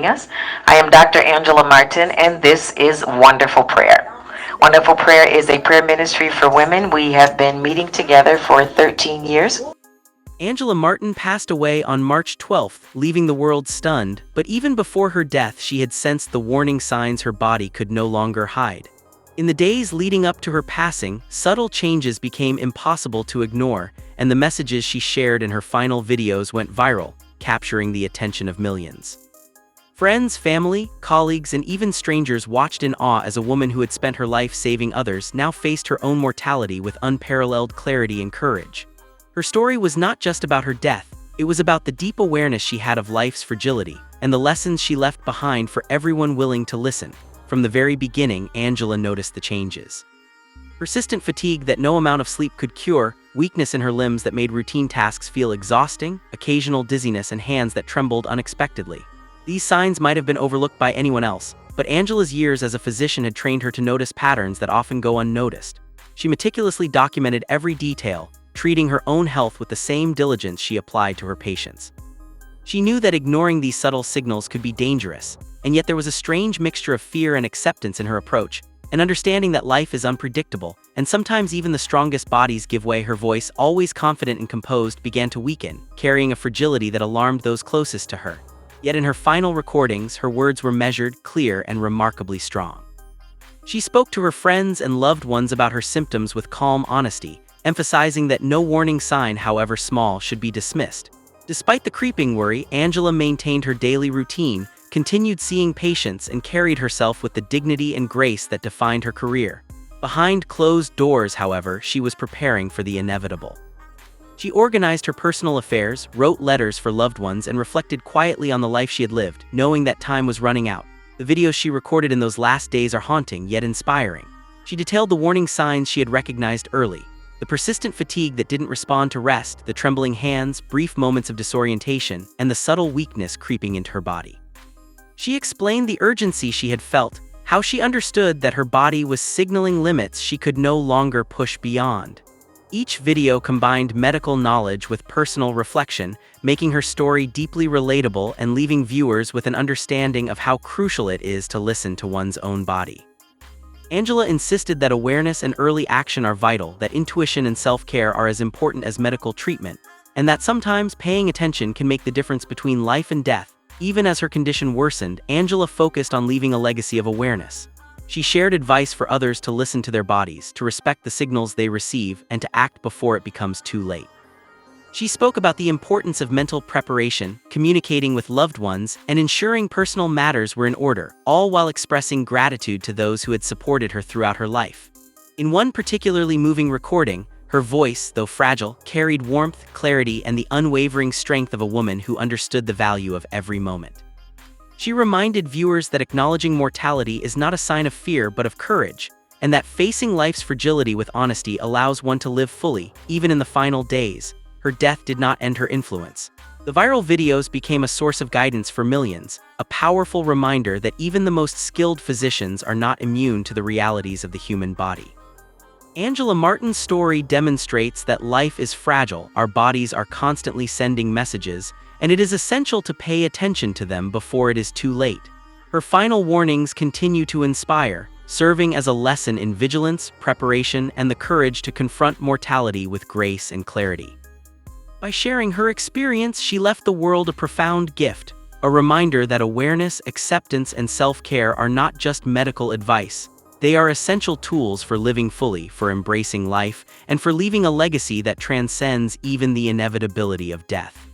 us. I am Dr. Angela Martin, and this is Wonderful Prayer. Wonderful Prayer is a prayer ministry for women. We have been meeting together for 13 years. Angela Martin passed away on March 12th, leaving the world stunned, but even before her death she had sensed the warning signs her body could no longer hide. In the days leading up to her passing, subtle changes became impossible to ignore, and the messages she shared in her final videos went viral, capturing the attention of millions. Friends, family, colleagues, and even strangers watched in awe as a woman who had spent her life saving others now faced her own mortality with unparalleled clarity and courage. Her story was not just about her death, it was about the deep awareness she had of life's fragility, and the lessons she left behind for everyone willing to listen. From the very beginning, Angela noticed the changes. Persistent fatigue that no amount of sleep could cure, weakness in her limbs that made routine tasks feel exhausting, occasional dizziness, and hands that trembled unexpectedly. These signs might have been overlooked by anyone else, but Angela's years as a physician had trained her to notice patterns that often go unnoticed. She meticulously documented every detail, treating her own health with the same diligence she applied to her patients. She knew that ignoring these subtle signals could be dangerous, and yet there was a strange mixture of fear and acceptance in her approach, an understanding that life is unpredictable, and sometimes even the strongest bodies give way. Her voice, always confident and composed, began to weaken, carrying a fragility that alarmed those closest to her. Yet in her final recordings, her words were measured, clear, and remarkably strong. She spoke to her friends and loved ones about her symptoms with calm honesty, emphasizing that no warning sign, however small, should be dismissed. Despite the creeping worry, Angela maintained her daily routine, continued seeing patients, and carried herself with the dignity and grace that defined her career. Behind closed doors, however, she was preparing for the inevitable. She organized her personal affairs, wrote letters for loved ones, and reflected quietly on the life she had lived, knowing that time was running out. The videos she recorded in those last days are haunting, yet inspiring. She detailed the warning signs she had recognized early: the persistent fatigue that didn't respond to rest, the trembling hands, brief moments of disorientation, and the subtle weakness creeping into her body. She explained the urgency she had felt, how she understood that her body was signaling limits she could no longer push beyond. Each video combined medical knowledge with personal reflection, making her story deeply relatable and leaving viewers with an understanding of how crucial it is to listen to one's own body. Angela insisted that awareness and early action are vital, that intuition and self-care are as important as medical treatment, and that sometimes paying attention can make the difference between life and death. Even as her condition worsened, Angela focused on leaving a legacy of awareness. She shared advice for others to listen to their bodies, to respect the signals they receive, and to act before it becomes too late. She spoke about the importance of mental preparation, communicating with loved ones, and ensuring personal matters were in order, all while expressing gratitude to those who had supported her throughout her life. In one particularly moving recording, her voice, though fragile, carried warmth, clarity, and the unwavering strength of a woman who understood the value of every moment. She reminded viewers that acknowledging mortality is not a sign of fear but of courage, and that facing life's fragility with honesty allows one to live fully, even in the final days. Her death did not end her influence. The viral videos became a source of guidance for millions, a powerful reminder that even the most skilled physicians are not immune to the realities of the human body. Angela Martin's story demonstrates that life is fragile, our bodies are constantly sending messages, and it is essential to pay attention to them before it is too late. Her final warnings continue to inspire, serving as a lesson in vigilance, preparation, and the courage to confront mortality with grace and clarity. By sharing her experience, she left the world a profound gift, a reminder that awareness, acceptance, and self-care are not just medical advice. They are essential tools for living fully, for embracing life, and for leaving a legacy that transcends even the inevitability of death.